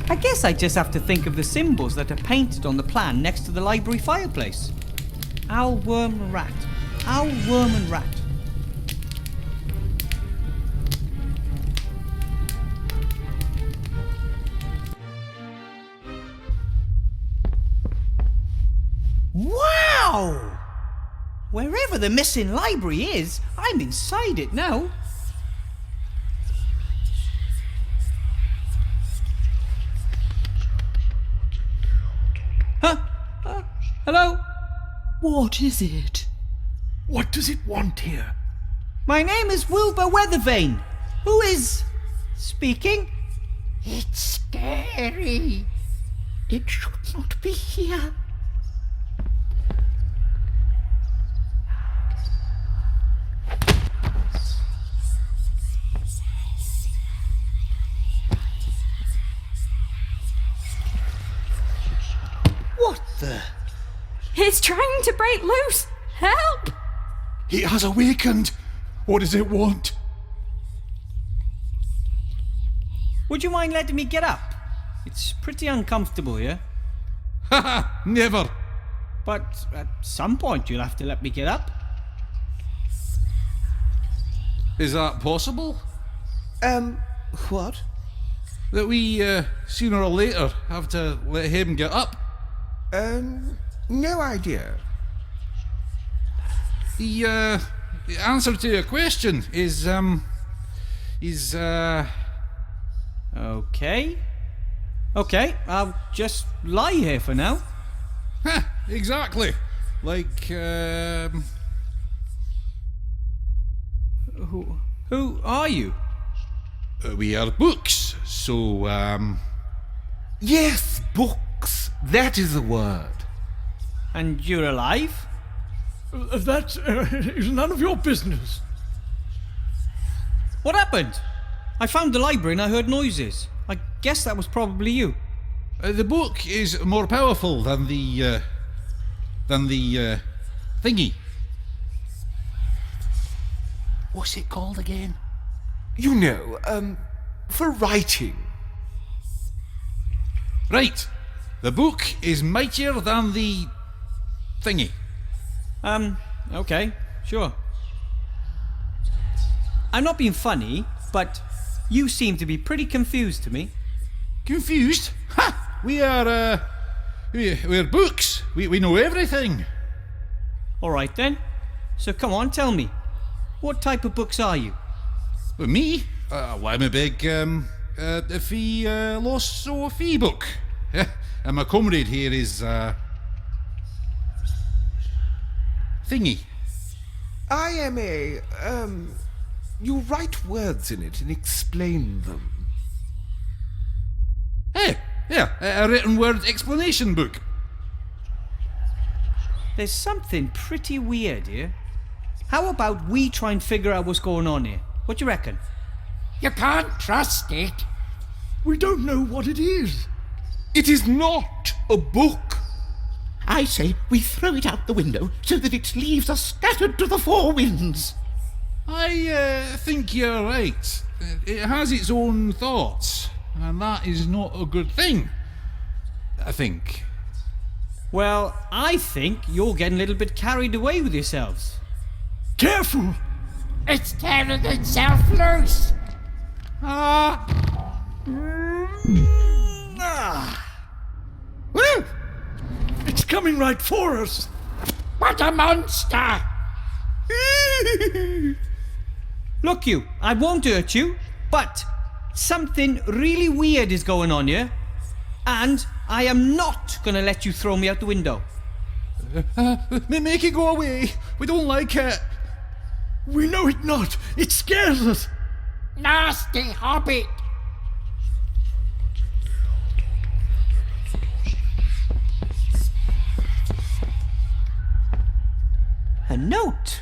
I guess I just have to think of the symbols that are painted on the plan next to the library fireplace. Owl, worm, rat. Owl, worm and rat. Wow! Wherever the missing library is, I'm inside it now. Huh? Hello? What is it? What does it want here? My name is Wilbur Weathervane. Who is speaking? It's scary. It should not be here. What the? It's trying to break loose. Help! It has awakened. What does it want? Would you mind letting me get up? It's pretty uncomfortable here. Haha, never. But at some point you'll have to let me get up. Is that possible? What? That we, sooner or later, have to let him get up? No idea. The answer to your question is, Okay. Okay, I'll just lie here for now. Ha, exactly. Like, Who are you? we are books, so, Yes, books. That is the word. And you're alive? That is none of your business. What happened? I found the library and I heard noises. I guess that was probably you. the book is more powerful than the thingy. What's it called again? You know, for writing. Right. The book is mightier than the thingy. Okay, sure. I'm not being funny, but you seem to be pretty confused to me. Confused? Ha! We're books. We know everything. Alright then. So come on, tell me. What type of books are you? But me? Well, I'm a big, philosophy book. And my comrade here is, thingy. I am you write words in it and explain them. Hey, yeah, a written word explanation book. There's something pretty weird here. How about we try and figure out what's going on here? What do you reckon? You can't trust it. We don't know what it is. It is not a book. I say we throw it out the window so that its leaves are scattered to the four winds. I think you're right. It has its own thoughts, and that is not a good thing. I think. Well, I think you're getting a little bit carried away with yourselves. Careful! It's tearing itself loose. Woo! It's coming right for us. What a monster! Look you, I won't hurt you, but something really weird is going on here. And I am not going to let you throw me out the window. Make it go away. We don't like it. We know it not. It scares us. Nasty hobbit! A note.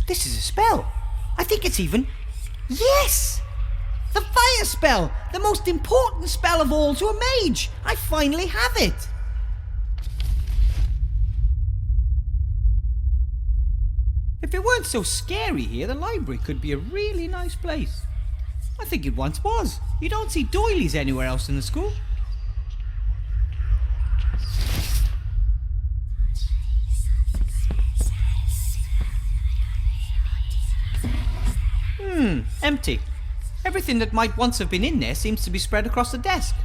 This is a spell. I think it's even... Yes! The fire spell! The most important spell of all to a mage! I finally have it! If it weren't so scary here, the library could be a really nice place. I think it once was. You don't see doilies anywhere else in the school. Empty. Everything that might once have been in there seems to be spread across the desk.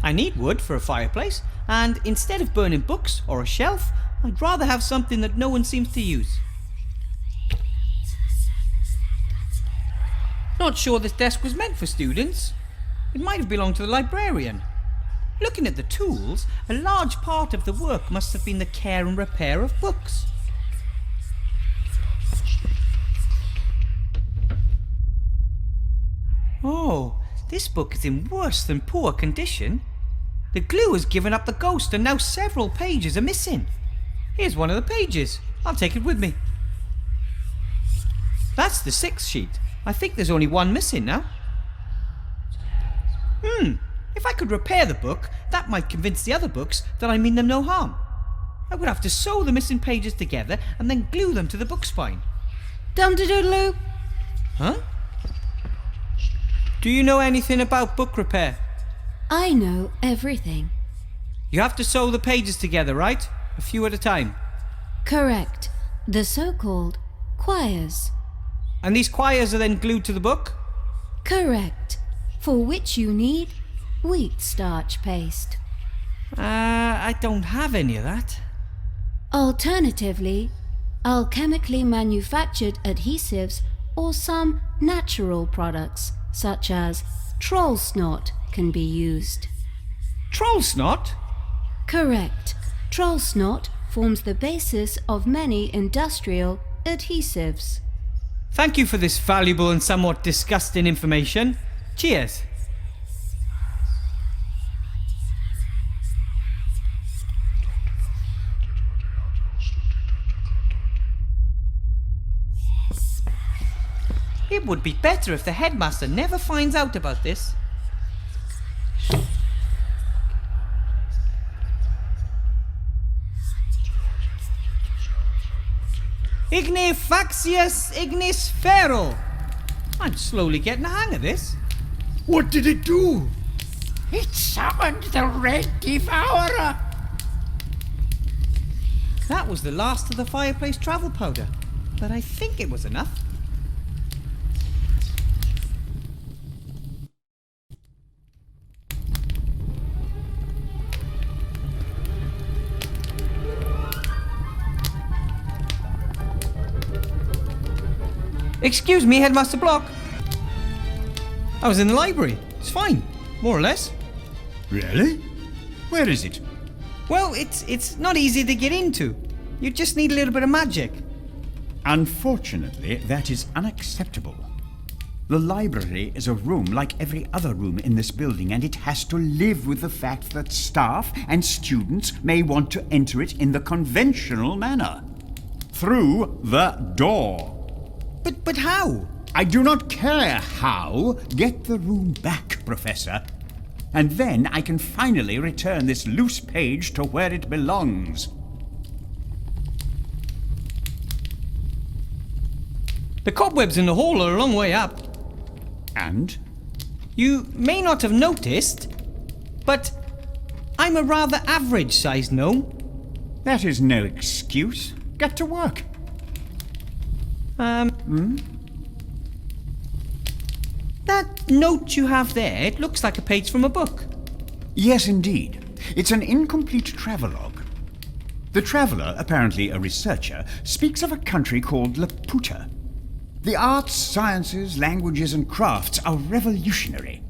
I need wood for a fireplace, and instead of burning books or a shelf, I'd rather have something that no one seems to use. Not sure this desk was meant for students. It might have belonged to the librarian. Looking at the tools, a large part of the work must have been the care and repair of books. Oh, this book is in worse than poor condition. The glue has given up the ghost and now several pages are missing. Here's one of the pages. I'll take it with me. That's the 6th sheet. I think there's only one missing now. If I could repair the book, that might convince the other books that I mean them no harm. I would have to sew the missing pages together and then glue them to the book spine. Dum-de-doodaloo. Huh? Do you know anything about book repair? I know everything. You have to sew the pages together, right? A few at a time. Correct. The so-called quires. And these quires are then glued to the book? Correct. For which you need wheat starch paste. I don't have any of that. Alternatively, alchemically manufactured adhesives or some natural products such as troll snot can be used. Troll snot? Correct. Troll snot forms the basis of many industrial adhesives. Thank you for this valuable and somewhat disgusting information. Cheers. It would be better if the headmaster never finds out about this. Ignifaxius ignisfero. I'm slowly getting the hang of this. What did it do? It summoned the Red Devourer. That was the last of the fireplace travel powder, but I think it was enough. Excuse me, Headmaster Block. I was in the library. It's fine, more or less. Really? Where is it? Well, it's not easy to get into. You just need a little bit of magic. Unfortunately, that is unacceptable. The library is a room like every other room in this building, and it has to live with the fact that staff and students may want to enter it in the conventional manner. Through the door. But how? I do not care how. Get the room back, Professor. And then I can finally return this loose page to where it belongs. The cobwebs in the hall are a long way up. And? You may not have noticed, but I'm a rather average-sized gnome. That is no excuse. Get to work. That note you have there, it looks like a page from a book. Yes, indeed. It's an incomplete travelogue. The traveller, apparently a researcher, speaks of a country called Laputa. The arts, sciences, languages and crafts are revolutionary.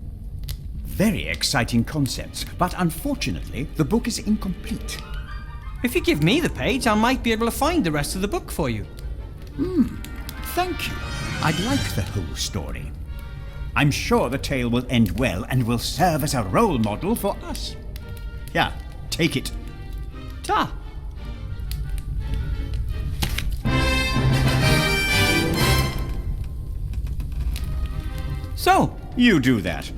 Very exciting concepts, but unfortunately the book is incomplete. If you give me the page, I might be able to find the rest of the book for you. Thank you. I'd like the whole story. I'm sure the tale will end well and will serve as a role model for us. Here, take it. Ta! So, You do that.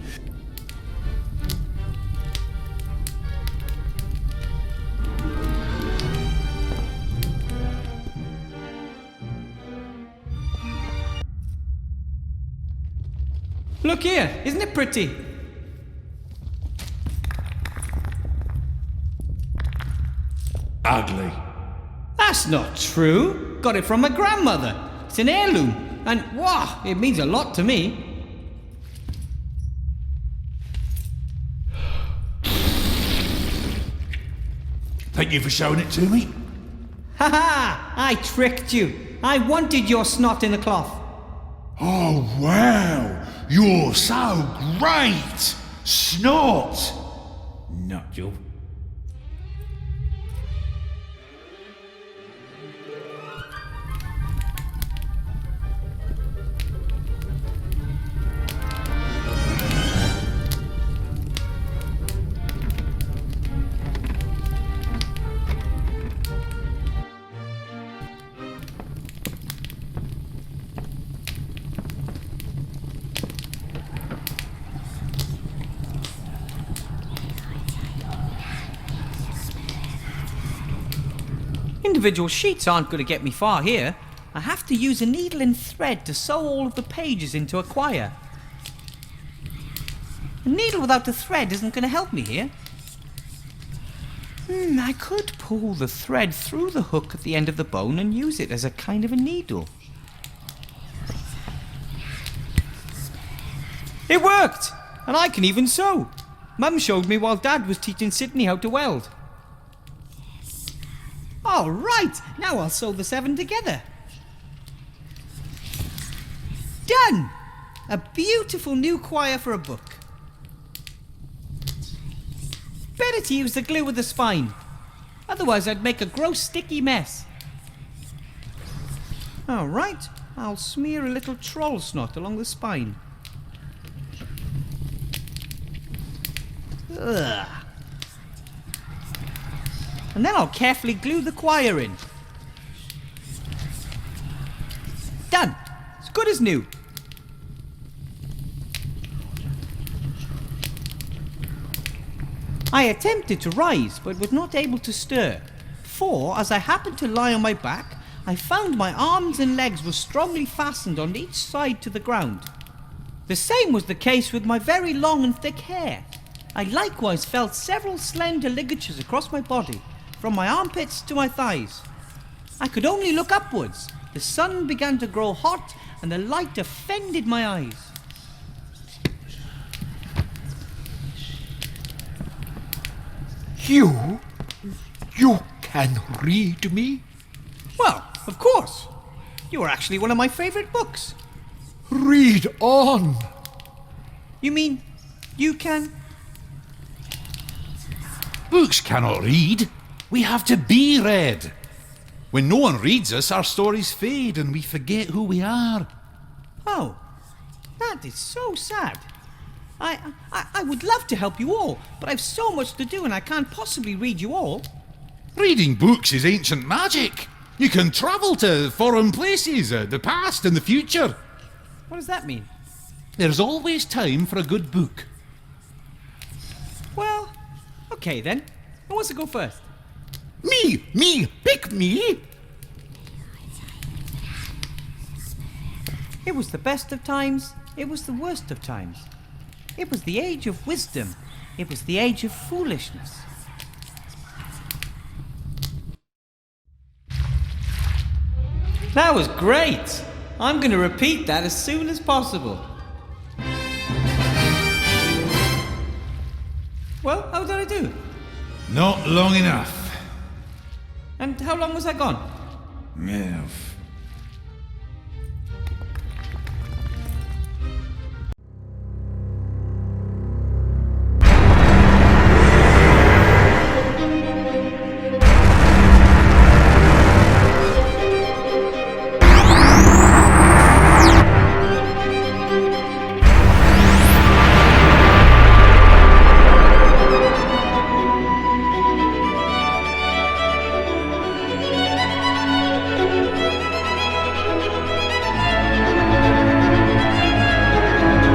Look here, isn't it pretty? Ugly. That's not true. Got it from my grandmother. It's an heirloom, and wow, it means a lot to me. Thank you for showing it to me. Ha ha! I tricked you. I wanted your snot in the cloth. Oh, wow. You're so great. Snot. Nut job. Individual sheets aren't going to get me far here. I have to use a needle and thread to sew all of the pages into a quire. A needle without a thread isn't going to help me here. I could pull the thread through the hook at the end of the bone and use it as a kind of a needle. It worked! And I can even sew! Mum showed me while Dad was teaching Sydney how to weld. All right, now I'll sew the 7 together. Done! A beautiful new quire for a book. Better to use the glue with the spine. Otherwise I'd make a gross sticky mess. All right, I'll smear a little troll snot along the spine. Ugh. And then I'll carefully glue the quire in. Done! As good as new. I attempted to rise, but was not able to stir, for as I happened to lie on my back, I found my arms and legs were strongly fastened on each side to the ground. The same was the case with my very long and thick hair. I likewise felt several slender ligatures across my body, from my armpits to my thighs. I could only look upwards. The sun began to grow hot, and the light offended my eyes. You can read me? Well, of course. You are actually one of my favourite books. Read on. You mean you can? Books cannot read. We have to be read. When no one reads us, our stories fade and we forget who we are. Oh, that is so sad. I would love to help you all, but I've so much to do and I can't possibly read you all. Reading books is ancient magic. You can travel to foreign places, the past and the future. What does that mean? There's always time for a good book. Well, okay then. Who wants to go first? Me, pick me. It was the best of times, it was the worst of times. It was the age of wisdom, it was the age of foolishness. That was great! I'm going to repeat that as soon as possible. Well, how did I do? Not long enough. And how long was I gone? Yeah,